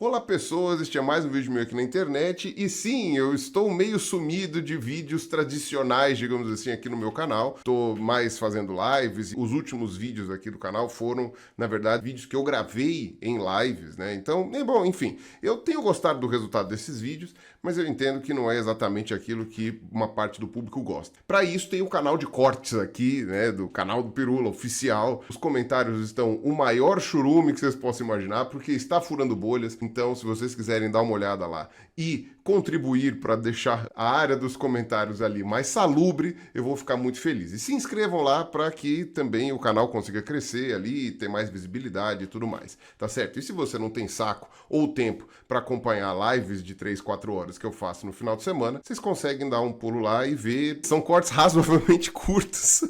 Olá pessoas, este é mais um vídeo meu aqui na internet e sim, eu estou meio sumido de vídeos tradicionais, digamos assim, aqui no meu canal. Estou mais fazendo lives, os últimos vídeos aqui do canal foram, na verdade, vídeos que eu gravei em lives, né? Então, bom, enfim, eu tenho gostado do resultado desses vídeos, mas eu entendo que não é exatamente aquilo que uma parte do público gosta. Para isso tem o canal de cortes aqui, né, do canal do Pirula oficial. Os comentários estão o maior churume que vocês possam imaginar, porque está furando bolhas. Então, se vocês quiserem dar uma olhada lá e contribuir para deixar a área dos comentários ali mais salubre, eu vou ficar muito feliz. E se inscrevam lá para que também o canal consiga crescer ali, ter mais visibilidade e tudo mais, tá certo? E se você não tem saco ou tempo para acompanhar lives de 3, 4 horas que eu faço no final de semana, vocês conseguem dar um pulo lá e ver. São cortes razoavelmente curtos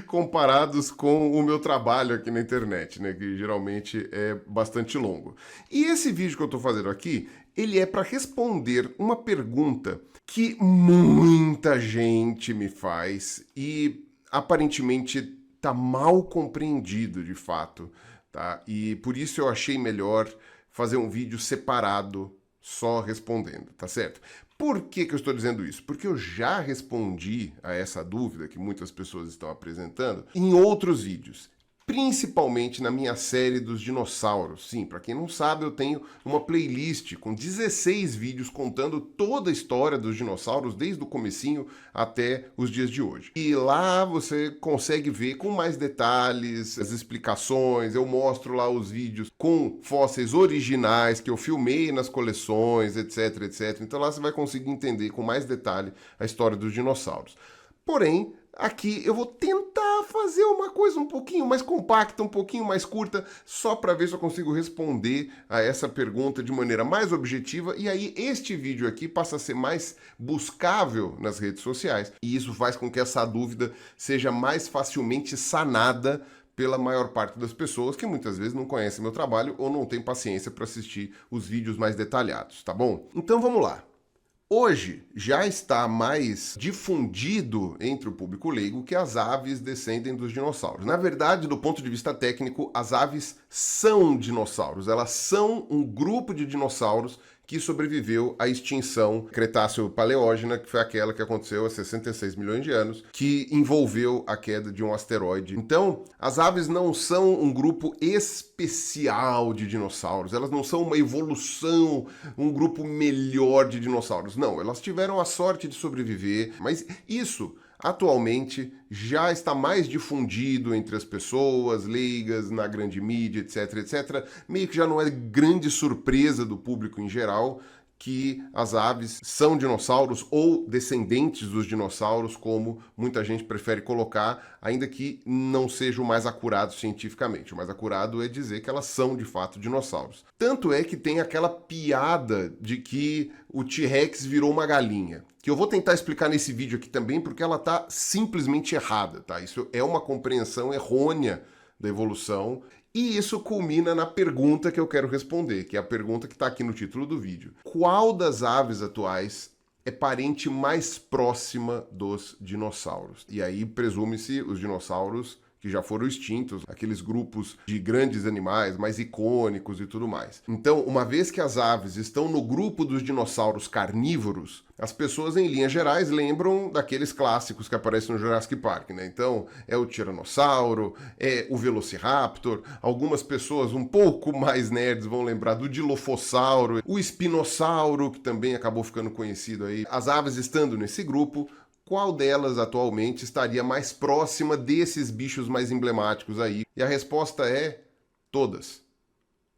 comparados com o meu trabalho aqui na internet, né, que geralmente é bastante longo. E esse vídeo que eu estou fazendo aqui, ele é para responder uma pergunta que muita gente me faz e aparentemente está mal compreendido de fato, tá? E por isso eu achei melhor fazer um vídeo separado só respondendo, tá certo? Por que eu estou dizendo isso? Porque eu já respondi a essa dúvida que muitas pessoas estão apresentando em outros vídeos, principalmente na minha série dos dinossauros. Sim, para quem não sabe, eu tenho uma playlist com 16 vídeos contando toda a história dos dinossauros, desde o comecinho até os dias de hoje. E lá você consegue ver com mais detalhes, as explicações, eu mostro lá os vídeos com fósseis originais que eu filmei nas coleções, etc, etc. Então lá você vai conseguir entender com mais detalhe a história dos dinossauros. Porém, aqui eu vou tentar fazer uma coisa um pouquinho mais compacta, um pouquinho mais curta, só para ver se eu consigo responder a essa pergunta de maneira mais objetiva, e aí este vídeo aqui passa a ser mais buscável nas redes sociais, e isso faz com que essa dúvida seja mais facilmente sanada pela maior parte das pessoas que muitas vezes não conhecem meu trabalho ou não têm paciência para assistir os vídeos mais detalhados, tá bom? Então vamos lá. Hoje já está mais difundido entre o público leigo que as aves descendem dos dinossauros. Na verdade, do ponto de vista técnico, as aves são dinossauros. Elas são um grupo de dinossauros que sobreviveu à extinção Cretáceo-Paleógena, que foi aquela que aconteceu há 66 milhões de anos, que envolveu a queda de um asteroide. Então, as aves não são um grupo especial de dinossauros, elas não são uma evolução, um grupo melhor de dinossauros. Não, elas tiveram a sorte de sobreviver, mas isso atualmente já está mais difundido entre as pessoas leigas, na grande mídia, etc, etc. Meio que já não é grande surpresa do público em geral que as aves são dinossauros ou descendentes dos dinossauros, como muita gente prefere colocar, ainda que não seja o mais acurado cientificamente. O mais acurado é dizer que elas são, de fato, dinossauros. Tanto é que tem aquela piada de que o T-Rex virou uma galinha, que eu vou tentar explicar nesse vídeo aqui também, porque ela está simplesmente errada, tá? Isso é uma compreensão errônea da evolução. E isso culmina na pergunta que eu quero responder, que é a pergunta que está aqui no título do vídeo. Qual das aves atuais é parente mais próxima dos dinossauros? E aí presume-se os dinossauros que já foram extintos, aqueles grupos de grandes animais mais icônicos e tudo mais. Então, uma vez que as aves estão no grupo dos dinossauros carnívoros, as pessoas, em linhas gerais, lembram daqueles clássicos que aparecem no Jurassic Park, né? Então, é o Tiranossauro, é o Velociraptor, algumas pessoas um pouco mais nerds vão lembrar do Dilophosauro, o Espinossauro, que também acabou ficando conhecido aí. As aves estando nesse grupo, qual delas atualmente estaria mais próxima desses bichos mais emblemáticos aí? E a resposta é todas.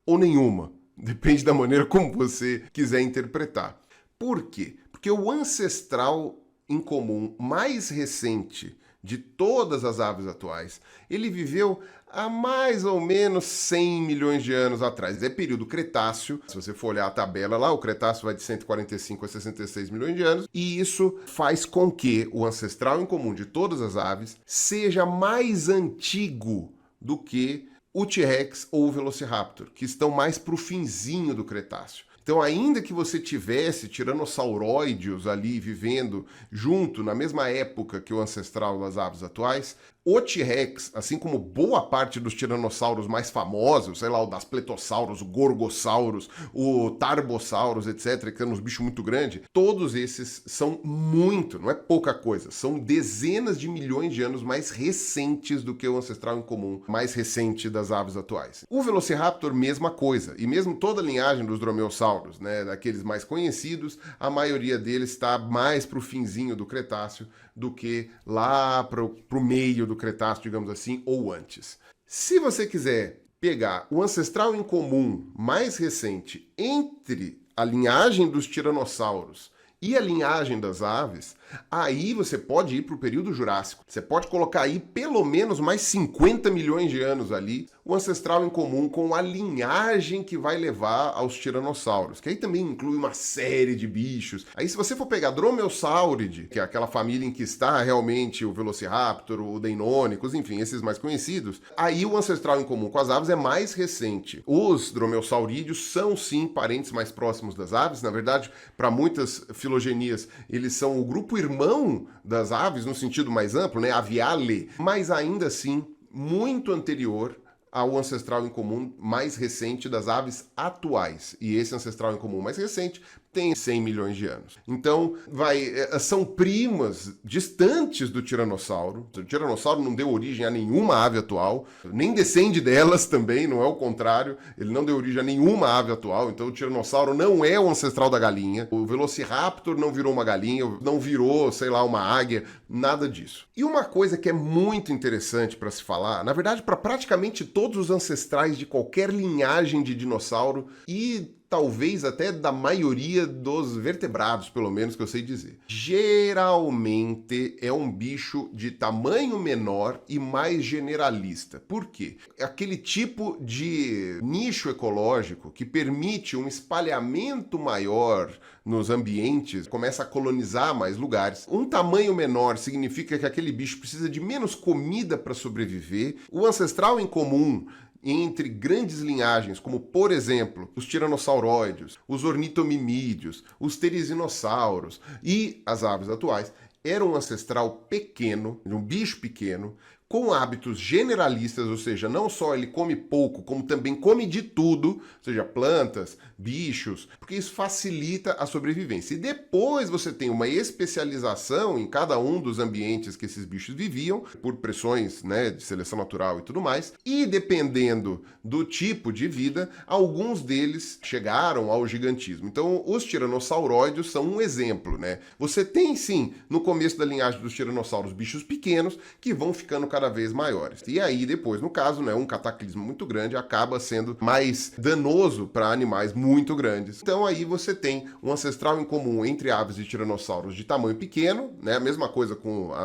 Ou nenhuma. Depende da maneira como você quiser interpretar. Por quê? Porque o ancestral em comum mais recente de todas as aves atuais, ele viveu há mais ou menos 100 milhões de anos atrás. É período Cretáceo. Se você for olhar a tabela lá, o Cretáceo vai de 145 a 66 milhões de anos. E isso faz com que o ancestral em comum de todas as aves seja mais antigo do que o T-Rex ou o Velociraptor, que estão mais para o finzinho do Cretáceo. Então, ainda que você tivesse tiranossauróideos ali vivendo junto, na mesma época que o ancestral das aves atuais, O T-Rex, assim como boa parte dos tiranossauros mais famosos, sei lá, o Daspletosaurus, o Gorgosaurus, o Tarbosaurus, etc., que são uns bichos muito grandes, todos esses são muito, não é pouca coisa, são dezenas de milhões de anos mais recentes do que o ancestral em comum mais recente das aves atuais. O Velociraptor, mesma coisa, e mesmo toda a linhagem dos dromeossauros, né, daqueles mais conhecidos, a maioria deles está mais para o finzinho do Cretáceo do que lá para o meio do Cretáceo, digamos assim, ou antes. Se você quiser pegar o ancestral em comum mais recente entre a linhagem dos tiranossauros e a linhagem das aves, aí você pode ir para o período Jurássico. Você pode colocar aí pelo menos mais 50 milhões de anos ali, o ancestral em comum com a linhagem que vai levar aos tiranossauros, que aí também inclui uma série de bichos. Aí se você for pegar Dromaeosauridae, que é aquela família em que está realmente o Velociraptor, o Deinonychus, enfim, esses mais conhecidos, aí o ancestral em comum com as aves é mais recente. Os Dromaeosaurídeos são sim parentes mais próximos das aves, na verdade, para muitas filogenias, eles são o grupo irmão das aves, no sentido mais amplo, né, Aviale, mas ainda assim muito anterior ao ancestral em comum mais recente das aves atuais. E esse ancestral em comum mais recente tem 100 milhões de anos. Então, são primas distantes do tiranossauro. O tiranossauro não deu origem a nenhuma ave atual, nem descende delas também, não é o contrário. Ele não deu origem a nenhuma ave atual, então o tiranossauro não é o ancestral da galinha. O Velociraptor não virou uma galinha, não virou, sei lá, uma águia, nada disso. E uma coisa que é muito interessante para se falar, na verdade, para praticamente todos os ancestrais de qualquer linhagem de dinossauro e talvez até da maioria dos vertebrados, pelo menos que eu sei dizer. Geralmente é um bicho de tamanho menor e mais generalista. Por quê? É aquele tipo de nicho ecológico que permite um espalhamento maior nos ambientes, começa a colonizar mais lugares. Um tamanho menor significa que aquele bicho precisa de menos comida para sobreviver. O ancestral em comum entre grandes linhagens, como, por exemplo, os tiranossauróideos, os ornitomimídeos, os terizinossauros e as aves atuais, era um ancestral pequeno, um bicho pequeno, com hábitos generalistas, ou seja, não só ele come pouco, como também come de tudo, ou seja, plantas, bichos, porque isso facilita a sobrevivência. E depois você tem uma especialização em cada um dos ambientes que esses bichos viviam, por pressões, né, de seleção natural e tudo mais, e dependendo do tipo de vida, alguns deles chegaram ao gigantismo. Então, os tiranossauróideos são um exemplo, né? Você tem, sim, no começo da linhagem dos tiranossauros, bichos pequenos que vão ficando cada vez maiores. E aí, depois, no caso, né, um cataclismo muito grande acaba sendo mais danoso para animais muito grandes. Então, aí você tem um ancestral em comum entre aves e tiranossauros de tamanho pequeno, né, a mesma coisa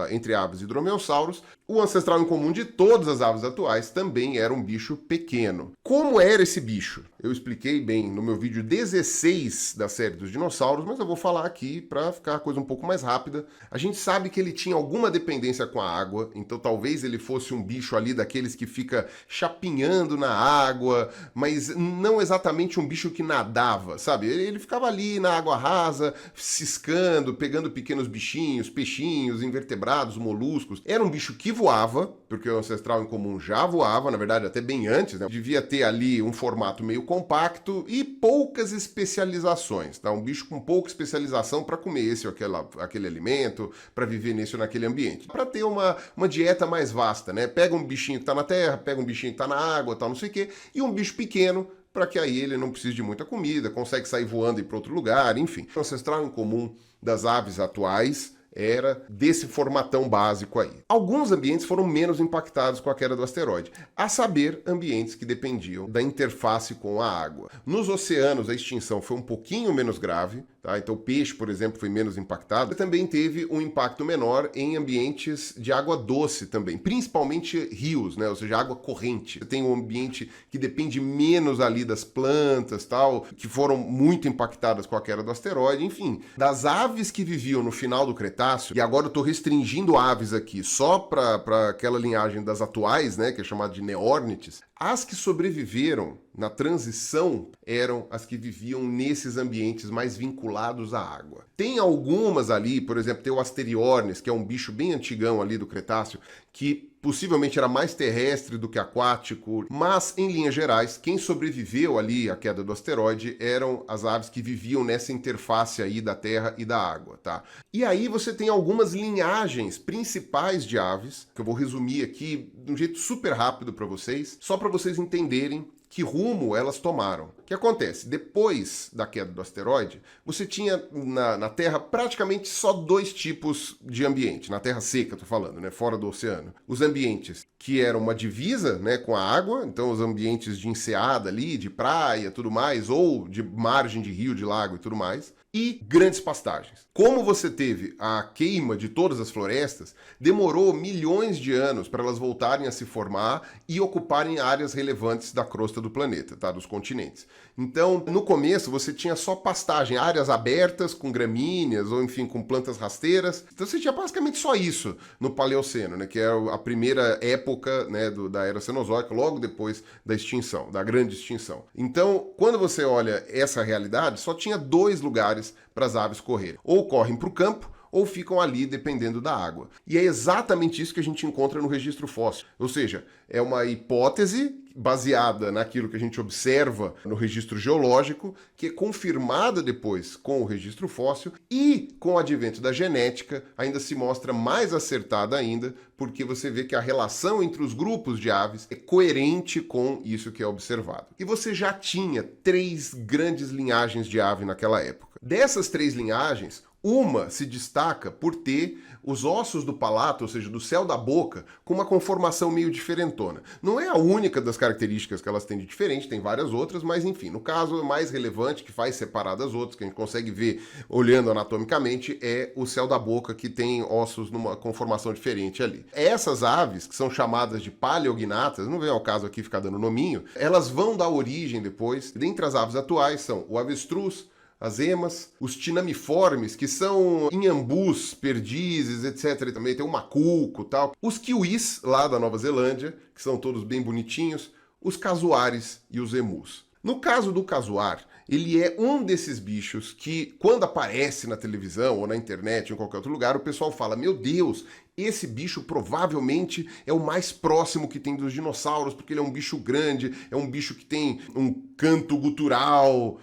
entre aves e dromeossauros. O ancestral em comum de todas as aves atuais também era um bicho pequeno. Como era esse bicho? Eu expliquei bem no meu vídeo 16 da série dos dinossauros, mas eu vou falar aqui para ficar a coisa um pouco mais rápida. A gente sabe que ele tinha alguma dependência com a água, então talvez ele fosse um bicho ali daqueles que fica chapinhando na água, mas não exatamente um bicho que nadava, sabe? Ele ficava ali na água rasa, ciscando, pegando pequenos bichinhos, peixinhos, invertebrados, moluscos. Era um bicho que voava, porque o ancestral em comum já voava, na verdade até bem antes, né? Devia ter ali um formato meio compacto e poucas especializações, tá? Um bicho com pouca especialização para comer esse ou aquele alimento, para viver nesse ou naquele ambiente. Para ter uma dieta mais vasta, né? Pega um bichinho que tá na terra, pega um bichinho que tá na água, tal, não sei o quê, e um bicho pequeno, para que aí ele não precise de muita comida, consegue sair voando e ir para outro lugar, enfim. O ancestral em comum das aves atuais era desse formatão básico aí. Alguns ambientes foram menos impactados com a queda do asteroide, a saber, ambientes que dependiam da interface com a água. Nos oceanos, a extinção foi um pouquinho menos grave, tá? Então o peixe, por exemplo, foi menos impactado. Também teve um impacto menor em ambientes de água doce também, principalmente rios, né? Ou seja, água corrente. Você tem um ambiente que depende menos ali das plantas, tal, que foram muito impactadas com a queda do asteroide. Enfim, das aves que viviam no final do Cretáceo, e agora eu estou restringindo aves aqui só para aquela linhagem das atuais, né, que é chamada de neórnites, as que sobreviveram na transição eram as que viviam nesses ambientes mais vinculados à água. Tem algumas ali, por exemplo, tem o Asteriornis, que é um bicho bem antigão ali do Cretáceo, que possivelmente era mais terrestre do que aquático, mas em linhas gerais, quem sobreviveu ali à queda do asteroide eram as aves que viviam nessa interface aí da Terra e da água, tá? E aí você tem algumas linhagens principais de aves, que eu vou resumir aqui de um jeito super rápido para vocês, só para vocês entenderem que rumo elas tomaram. O que acontece? Depois da queda do asteroide, você tinha na Terra praticamente só dois tipos de ambiente, na Terra seca, tô falando, né, fora do oceano. Os ambientes que eram uma divisa, né, com a água, então os ambientes de enseada ali, de praia, tudo mais, ou de margem de rio, de lago e tudo mais, e grandes pastagens. Como você teve a queima de todas as florestas, demorou milhões de anos para elas voltarem a se formar e ocuparem áreas relevantes da crosta do planeta, tá? Dos continentes. Então, no começo, você tinha só pastagem, áreas abertas com gramíneas ou, enfim, com plantas rasteiras. Então, você tinha basicamente só isso no Paleoceno, né? Que é a primeira época, né, da Era Cenozoica, logo depois da extinção, da grande extinção. Então, quando você olha essa realidade, só tinha dois lugares para as aves correrem. Ou correm para o campo, ou ficam ali dependendo da água. E é exatamente isso que a gente encontra no registro fóssil. Ou seja, é uma hipótese baseada naquilo que a gente observa no registro geológico, que é confirmada depois com o registro fóssil e com o advento da genética ainda se mostra mais acertada ainda, porque você vê que a relação entre os grupos de aves é coerente com isso que é observado. E você já tinha 3 grandes linhagens de ave naquela época. Dessas 3 linhagens, uma se destaca por ter os ossos do palato, ou seja, do céu da boca, com uma conformação meio diferentona. Não é a única das características que elas têm de diferente, tem várias outras, mas enfim, no caso o mais relevante, que faz separar das outras, que a gente consegue ver olhando anatomicamente, é o céu da boca, que tem ossos numa conformação diferente ali. Essas aves, que são chamadas de paleognatas, não vem ao caso aqui ficar dando nominho, elas vão dar origem depois, dentre as aves atuais são o avestruz, as emas, os tinamiformes, que são inhambus, perdizes, etc. E também tem o macuco e tal. Os kiwis, lá da Nova Zelândia, que são todos bem bonitinhos. Os casuares e os emus. No caso do casuar, ele é um desses bichos que, quando aparece na televisão ou na internet ou em qualquer outro lugar, o pessoal fala, meu Deus, esse bicho provavelmente é o mais próximo que tem dos dinossauros, porque ele é um bicho grande, é um bicho que tem um canto gutural.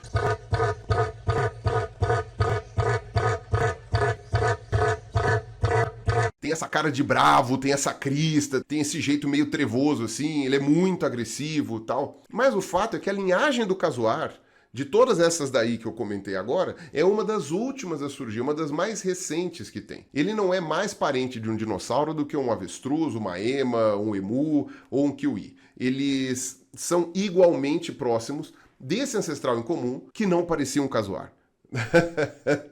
Tem essa cara de bravo, tem essa crista, tem esse jeito meio trevoso assim, ele é muito agressivo e tal. Mas o fato é que a linhagem do casuar, de todas essas daí que eu comentei agora, é uma das últimas a surgir, uma das mais recentes que tem. Ele não é mais parente de um dinossauro do que um avestruz, uma ema, um emu ou um kiwi. Eles são igualmente próximos desse ancestral em comum que não parecia um casuar.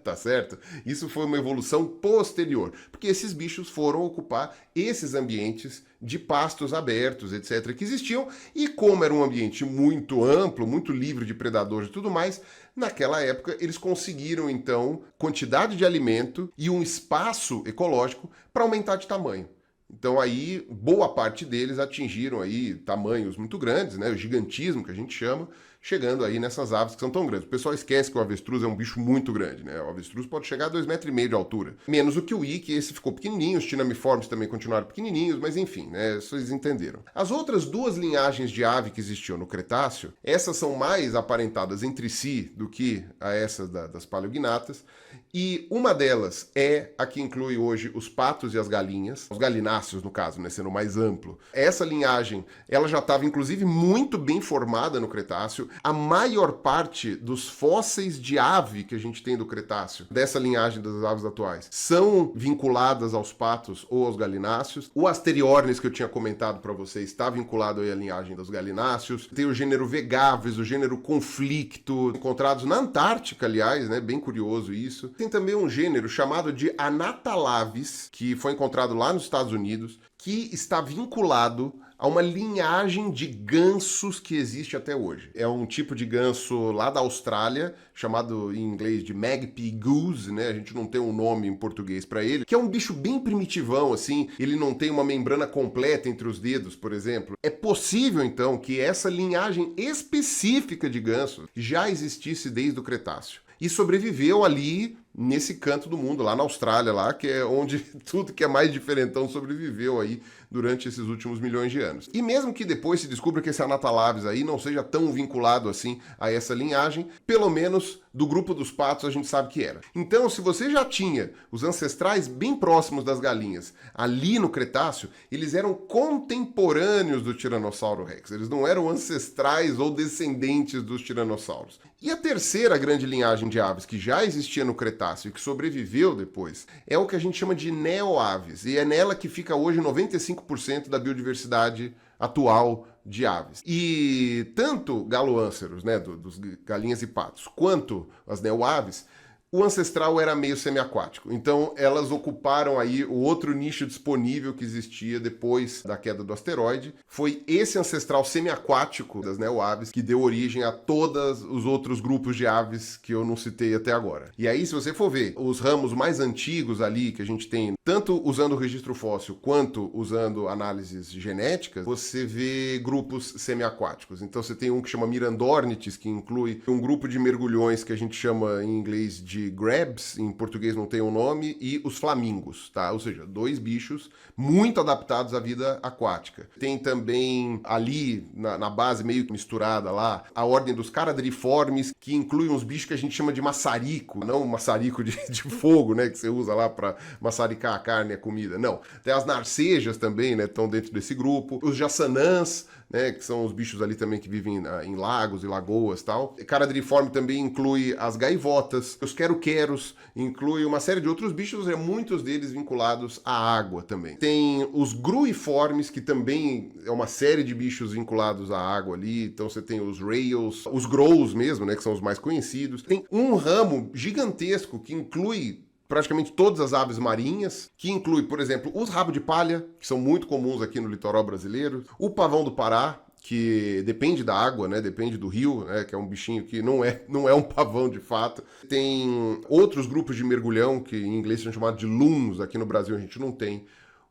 Tá certo? Isso foi uma evolução posterior, porque esses bichos foram ocupar esses ambientes de pastos abertos, etc., que existiam, e como era um ambiente muito amplo, muito livre de predadores e tudo mais, naquela época eles conseguiram, então, quantidade de alimento e um espaço ecológico para aumentar de tamanho. Então aí, boa parte deles atingiram aí tamanhos muito grandes, né, o gigantismo que a gente chama, chegando aí nessas aves que são tão grandes. O pessoal esquece que o avestruz é um bicho muito grande, né? O avestruz pode chegar a 2,5 metros de altura. Menos o kiwi, que esse ficou pequenininho, os tinamiformes também continuaram pequenininhos, mas enfim, né? Vocês entenderam. As outras 2 linhagens de ave que existiam no Cretáceo, essas são mais aparentadas entre si do que a essas das paleognatas, e uma delas é a que inclui hoje os patos e as galinhas, os galináceos no caso, né, sendo mais amplo. Essa linhagem, ela já estava inclusive muito bem formada no Cretáceo. A maior parte dos fósseis de ave que a gente tem do Cretáceo, dessa linhagem das aves atuais, são vinculadas aos patos ou aos galináceos. O Asteriornis que eu tinha comentado para vocês está vinculado aí à linhagem dos galináceos. Tem o gênero Vegavis, o gênero Conflicto, encontrados na Antártica, aliás, né, bem curioso isso. Tem também um gênero chamado de Anatalavis, que foi encontrado lá nos Estados Unidos, que está vinculado a uma linhagem de gansos que existe até hoje. É um tipo de ganso lá da Austrália, chamado em inglês de Magpie Goose, né? A gente não tem um nome em português para ele, que é um bicho bem primitivão, assim. Ele não tem uma membrana completa entre os dedos, por exemplo. É possível, então, que essa linhagem específica de gansos já existisse desde o Cretáceo e sobreviveu ali nesse canto do mundo, lá na Austrália, lá, que é onde tudo que é mais diferentão sobreviveu aí durante esses últimos milhões de anos. E mesmo que depois se descubra que esse Anatalaves aí não seja tão vinculado assim a essa linhagem, pelo menos do grupo dos patos a gente sabe que era. Então, se você já tinha os ancestrais bem próximos das galinhas ali no Cretáceo, eles eram contemporâneos do Tiranossauro Rex. Eles não eram ancestrais ou descendentes dos tiranossauros. E a terceira grande linhagem de aves que já existia no Cretáceo e que sobreviveu depois é o que a gente chama de neoaves. E é nela que fica hoje 95% da biodiversidade atual de aves. E tanto galoânceros, né, dos galinhas e patos, quanto as neoaves, o ancestral era meio semiaquático. Então elas ocuparam aí o outro nicho disponível que existia depois da queda do asteroide. Foi esse ancestral semiaquático das neoaves que deu origem a todos os outros grupos de aves que eu não citei até agora. E aí, se você for ver os ramos mais antigos ali que a gente tem, tanto usando o registro fóssil quanto usando análises genéticas, você vê grupos semiaquáticos. Então você tem um que chama Mirandornites, que inclui um grupo de mergulhões que a gente chama em inglês de grabs, em português não tem um nome, e os flamingos, tá? Ou seja, dois bichos muito adaptados à vida aquática. Tem também ali, na base meio que misturada lá, a ordem dos caradriformes, que inclui uns bichos que a gente chama de maçarico, não maçarico de fogo, né, que você usa lá para maçaricar a carne e a comida, não. Tem as narcejas também, né, estão dentro desse grupo. Os jaçanãs, né, que são os bichos ali também que vivem em lagos e lagoas e tal. Caradriforme também inclui as gaivotas, os quero-queros, inclui uma série de outros bichos, muitos deles vinculados à água também. Tem os gruiformes, que também é uma série de bichos vinculados à água ali, então você tem os rails, os grows mesmo, né, que são os mais conhecidos. Tem um ramo gigantesco que inclui praticamente todas as aves marinhas, que inclui, por exemplo, os rabo de palha, que são muito comuns aqui no litoral brasileiro, o pavão do Pará, que depende da água, né? Depende do rio, né? Que é um bichinho que não é um pavão de fato. Tem outros grupos de mergulhão, que em inglês são chamados de loons, aqui no Brasil a gente não tem.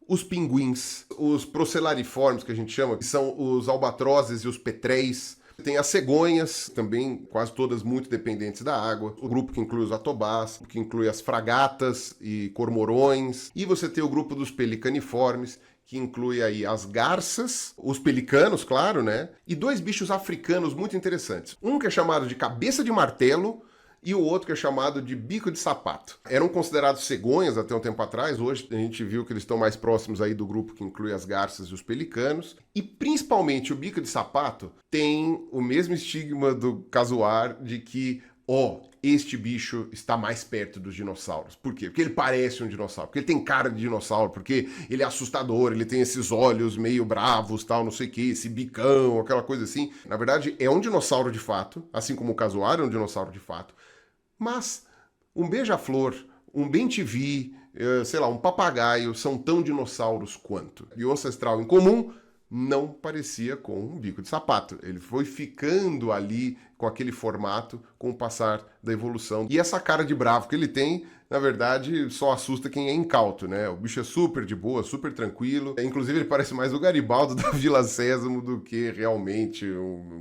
Os pinguins, os procellariformes, que a gente chama, que são os albatrozes e os petréis. Tem as cegonhas, também quase todas muito dependentes da água. O grupo que inclui os atobás, que inclui as fragatas e cormorões. E você tem o grupo dos pelicaniformes, que inclui aí as garças, os pelicanos, claro, né? E dois bichos africanos muito interessantes. Um que é chamado de cabeça de martelo e o outro que é chamado de bico de sapato. Eram considerados cegonhas até um tempo atrás, hoje a gente viu que eles estão mais próximos aí do grupo que inclui as garças e os pelicanos. E principalmente o bico de sapato tem o mesmo estigma do casuar de que, este bicho está mais perto dos dinossauros. Por quê? Porque ele parece um dinossauro, porque ele tem cara de dinossauro, porque ele é assustador, ele tem esses olhos meio bravos, tal, não sei o que, esse bicão, aquela coisa assim. Na verdade, é um dinossauro de fato, assim como o casuar é um dinossauro de fato. Mas um beija-flor, um bem-te-vi, sei lá, um papagaio são tão dinossauros quanto. E o ancestral em comum não parecia com um bico de sapato. Ele foi ficando ali com aquele formato com o passar da evolução. E essa cara de bravo que ele tem, na verdade, só assusta quem é incauto, né? O bicho é super de boa, super tranquilo. Inclusive, ele parece mais o Garibaldo da Vila Sésamo do que realmente,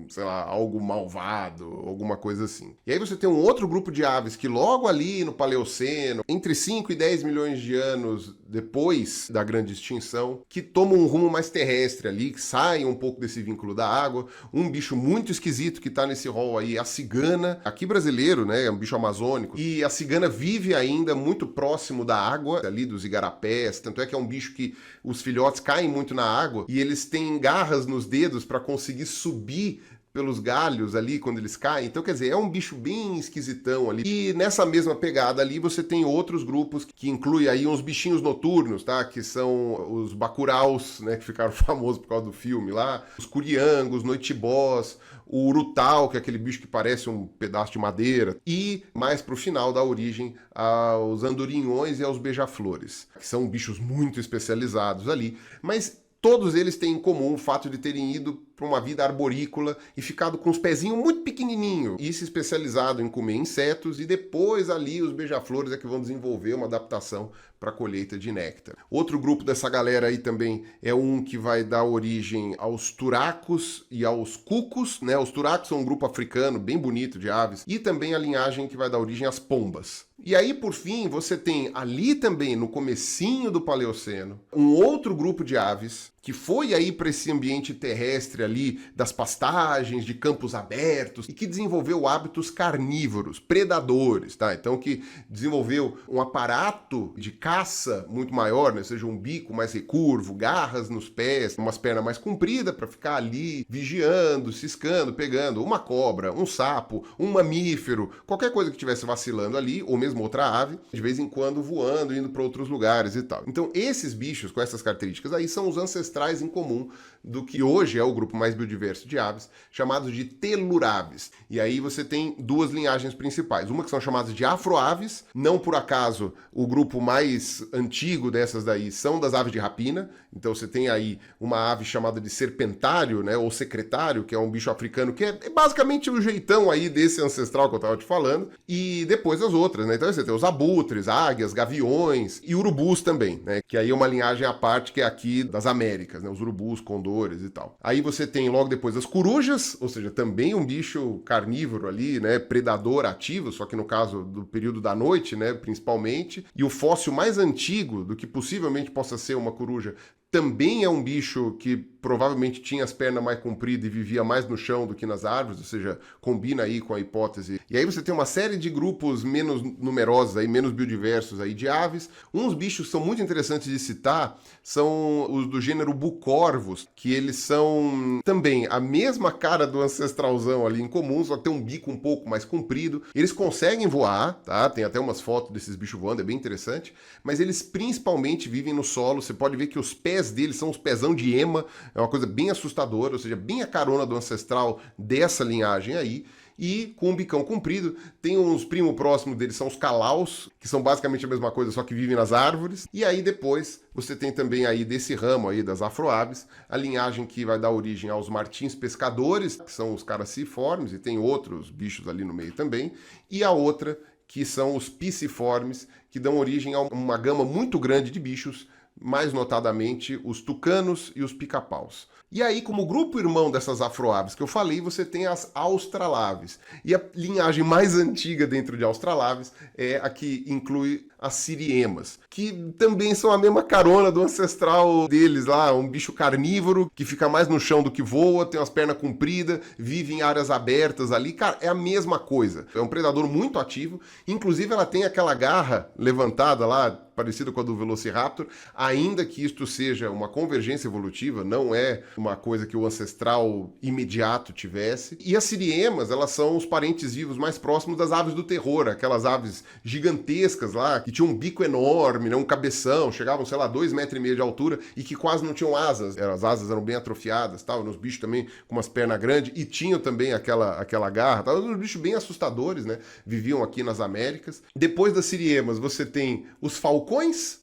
sei lá, algo malvado, alguma coisa assim. E aí você tem um outro grupo de aves que logo ali no Paleoceno, entre 5 e 10 milhões de anos depois da grande extinção, que tomam um rumo mais terrestre ali, que saem um pouco desse vínculo da água. Um bicho muito esquisito que tá nesse rol aí, a cigana, aqui brasileiro, né? É um bicho amazônico. E a cigana vive ainda muito próximo da água, ali dos igarapés. Tanto é que é um bicho que os filhotes caem muito na água e eles têm garras nos dedos para conseguir subir pelos galhos ali quando eles caem. Então, quer dizer, é um bicho bem esquisitão ali. E nessa mesma pegada ali, você tem outros grupos que incluem aí uns bichinhos noturnos, tá? Que são os bacuraus, né? Que ficaram famosos por causa do filme lá. Os curiangos, noitibós, o urutau, que é aquele bicho que parece um pedaço de madeira. E mais pro final dá origem aos andorinhões e aos beija-flores, que são bichos muito especializados ali. Mas todos eles têm em comum o fato de terem ido para uma vida arborícola e ficado com os pezinhos muito pequenininhos e se especializado em comer insetos, e depois ali os beija-flores é que vão desenvolver uma adaptação para a colheita de néctar. Outro grupo dessa galera aí também é um que vai dar origem aos turacos e aos cucos, né? Os turacos são um grupo africano bem bonito de aves, e também a linhagem que vai dar origem às pombas. E aí, por fim, você tem ali também, no comecinho do Paleoceno, um outro grupo de aves que foi aí para esse ambiente terrestre ali, das pastagens, de campos abertos, e que desenvolveu hábitos carnívoros, predadores, tá? Então, que desenvolveu um aparato de caça muito maior, né? Ou seja, um bico mais recurvo, garras nos pés, umas pernas mais compridas para ficar ali vigiando, ciscando, pegando uma cobra, um sapo, um mamífero, qualquer coisa que estivesse vacilando ali, ou mesmo outra ave, de vez em quando voando, indo para outros lugares e tal. Então, esses bichos com essas características aí são os ancestrais em comum do que hoje é o grupo mais biodiverso de aves, chamados de teluraves. E aí você tem duas linhagens principais. Uma que são chamadas de afroaves, não por acaso o grupo mais antigo dessas daí são das aves de rapina. Então você tem aí uma ave chamada de serpentário, né, ou secretário, que é um bicho africano que é basicamente o jeitão aí desse ancestral que eu estava te falando, e depois as outras, né? Então você tem os abutres, águias, gaviões e urubus também, né, que aí é uma linhagem à parte que é aqui das Américas, né, os urubus, condores e tal. Aí você tem logo depois as corujas, ou seja, também um bicho carnívoro ali, né, predador ativo, só que no caso do período da noite, né, principalmente. E o fóssil mais antigo do que possivelmente possa ser uma coruja também é um bicho que provavelmente tinha as pernas mais compridas e vivia mais no chão do que nas árvores, ou seja, combina aí com a hipótese. E aí você tem uma série de grupos menos numerosos, aí, menos biodiversos aí de aves. Uns bichos que são muito interessantes de citar são os do gênero bucorvos, que eles são também a mesma cara do ancestralzão ali em comum, só que tem um bico um pouco mais comprido. Eles conseguem voar, tá? Tem até umas fotos desses bichos voando, é bem interessante, mas eles principalmente vivem no solo. Você pode ver que os pés deles são uns pezão de ema, é uma coisa bem assustadora, ou seja, bem a carona do ancestral dessa linhagem aí. E com um bicão comprido, tem uns primos próximos deles, são os calaus, que são basicamente a mesma coisa, só que vivem nas árvores. E aí depois você tem também aí desse ramo aí das afroaves, a linhagem que vai dar origem aos martins pescadores, que são os caraciformes, e tem outros bichos ali no meio também. E a outra, que são os pisciformes, que dão origem a uma gama muito grande de bichos, mais notadamente os tucanos e os pica-paus. E aí, como grupo irmão dessas afroaves que eu falei, você tem as australaves. E a linhagem mais antiga dentro de australaves é a que inclui as siriemas, que também são a mesma carona do ancestral deles lá, um bicho carnívoro que fica mais no chão do que voa, tem umas pernas compridas, vive em áreas abertas ali. Cara, é a mesma coisa. É um predador muito ativo, inclusive ela tem aquela garra levantada lá, parecida com a do Velociraptor, ainda que isto seja uma convergência evolutiva, não é uma coisa que o ancestral imediato tivesse. E as siriemas, elas são os parentes vivos mais próximos das aves do terror, aquelas aves gigantescas lá, que tinham um bico enorme, né, um cabeção, chegavam, sei lá, 2,5 metros de altura e que quase não tinham asas. As asas eram bem atrofiadas, tal, nos bichos também com umas pernas grandes e tinham também aquela garra, tal. Uns bichos bem assustadores, né? Viviam aqui nas Américas. Depois das siriemas, você tem os falcões,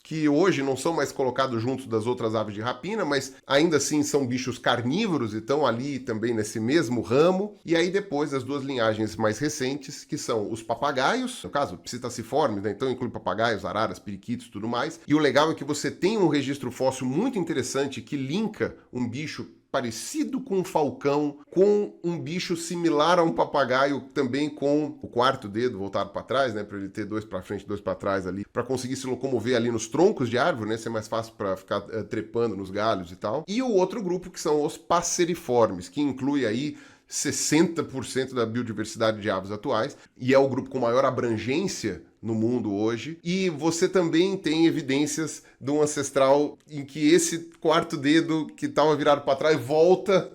que hoje não são mais colocados juntos das outras aves de rapina, mas ainda assim são bichos carnívoros e estão ali também nesse mesmo ramo. E aí depois as duas linhagens mais recentes, que são os papagaios, no caso, psittaciformes, né? Então inclui papagaios, araras, periquitos, tudo mais. E o legal é que você tem um registro fóssil muito interessante que linka um bicho parecido com um falcão, com um bicho similar a um papagaio, também com o quarto dedo voltado para trás, né, para ele ter 2 para frente, 2 para trás ali, para conseguir se locomover ali nos troncos de árvore, né, ser mais fácil para ficar trepando nos galhos e tal. E o outro grupo que são os passeriformes, que inclui aí 60% da biodiversidade de aves atuais, e é o grupo com maior abrangência no mundo hoje. E você também tem evidências de um ancestral em que esse quarto dedo que estava virado para trás volta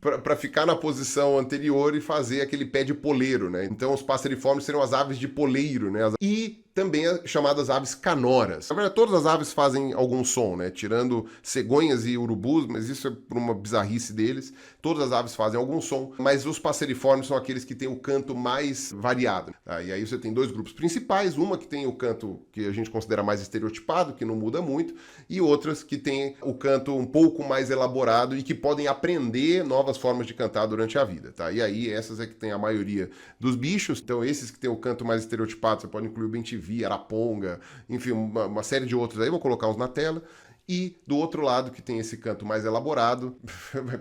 para ficar na posição anterior e fazer aquele pé de poleiro, né? Então os passeriformes seriam as aves de poleiro, né? E também as chamadas aves canoras. Na verdade, todas as aves fazem algum som, né? Tirando cegonhas e urubus, mas isso é por uma bizarrice deles. Todas as aves fazem algum som, mas os passeriformes são aqueles que têm o canto mais variado. Tá? E aí você tem dois grupos principais, uma que tem o canto que a gente considera mais estereotipado, que não muda muito, e outras que têm o canto um pouco mais elaborado e que podem aprender novas formas de cantar durante a vida. Tá? E aí essas é que tem a maioria dos bichos. Então esses que têm o canto mais estereotipado, você pode incluir o bem-te-vi, araponga, enfim, uma série de outros aí, vou colocar uns na tela. E do outro lado, que tem esse canto mais elaborado,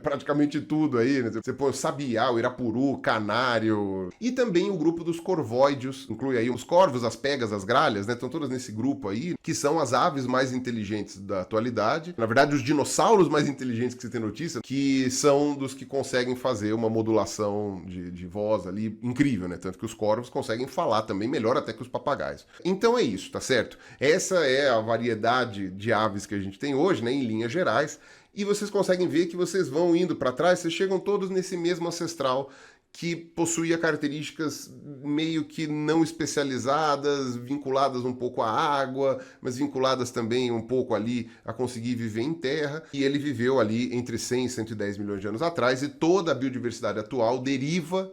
praticamente tudo aí, né? Você põe o sabiá, o irapuru, canário, e também o grupo dos corvóideos, inclui aí os corvos, as pegas, as gralhas, né? Estão todas nesse grupo aí, que são as aves mais inteligentes da atualidade. Na verdade, os dinossauros mais inteligentes que você tem notícia, que são dos que conseguem fazer uma modulação de voz ali incrível, né? Tanto que os corvos conseguem falar também melhor até que os papagaios. Então é isso, tá certo? Essa é a variedade de aves que a gente tem hoje, né, em linhas gerais, e vocês conseguem ver que vocês vão indo para trás, vocês chegam todos nesse mesmo ancestral que possuía características meio que não especializadas, vinculadas um pouco à água, mas vinculadas também um pouco ali a conseguir viver em terra, e ele viveu ali entre 100 e 110 milhões de anos atrás, e toda a biodiversidade atual deriva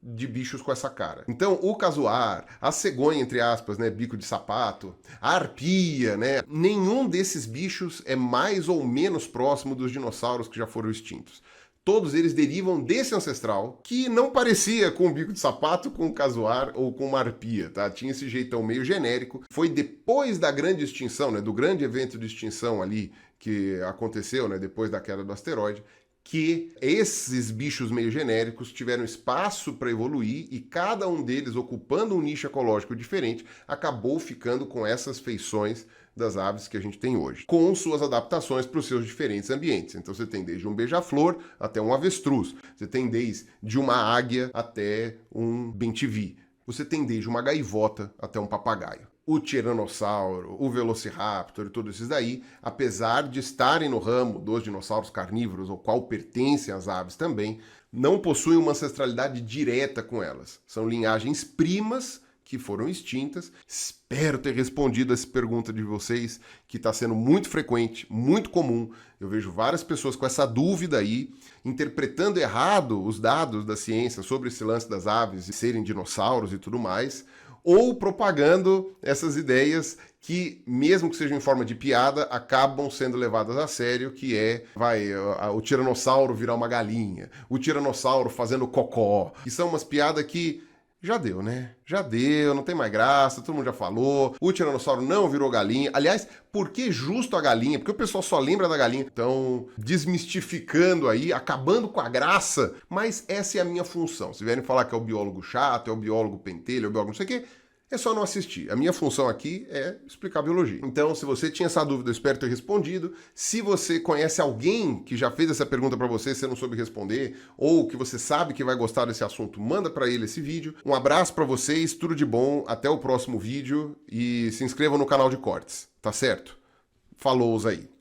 de bichos com essa cara. Então, o casuar, a cegonha, entre aspas, né, bico de sapato, a arpia, né, nenhum desses bichos é mais ou menos próximo dos dinossauros que já foram extintos. Todos eles derivam desse ancestral que não parecia com um bico de sapato, com um casuar ou com uma arpia, tá? Tinha esse jeitão meio genérico. Foi depois da grande extinção, né, do grande evento de extinção ali que aconteceu, né, depois da queda do asteroide, que esses bichos meio genéricos tiveram espaço para evoluir e cada um deles, ocupando um nicho ecológico diferente, acabou ficando com essas feições das aves que a gente tem hoje, com suas adaptações para os seus diferentes ambientes. Então você tem desde um beija-flor até um avestruz, você tem desde uma águia até um bem-te-vi, você tem desde uma gaivota até um papagaio. O tiranossauro, o velociraptor e todos esses daí, apesar de estarem no ramo dos dinossauros carnívoros, ao qual pertencem as aves também, não possuem uma ancestralidade direta com elas. São linhagens primas que foram extintas. Espero ter respondido essa pergunta de vocês, que está sendo muito frequente, muito comum. Eu vejo várias pessoas com essa dúvida aí, interpretando errado os dados da ciência sobre esse lance das aves e serem dinossauros e tudo mais, ou propagando essas ideias que, mesmo que sejam em forma de piada, acabam sendo levadas a sério, que é, o tiranossauro virar uma galinha, o tiranossauro fazendo cocó, que são umas piadas que já deu, né? Já deu, não tem mais graça, todo mundo já falou, o tiranossauro não virou galinha. Aliás, por que justo a galinha? Porque o pessoal só lembra da galinha. Então, desmistificando aí, acabando com a graça, mas essa é a minha função. Se vierem falar que é o biólogo chato, é o biólogo pentelho, é o biólogo não sei o quê, é só não assistir. A minha função aqui é explicar biologia. Então, se você tinha essa dúvida, eu espero ter respondido. Se você conhece alguém que já fez essa pergunta para você, você não soube responder, ou que você sabe que vai gostar desse assunto, manda para ele esse vídeo. Um abraço para vocês, tudo de bom, até o próximo vídeo e se inscrevam no canal de cortes, tá certo? Falou aí.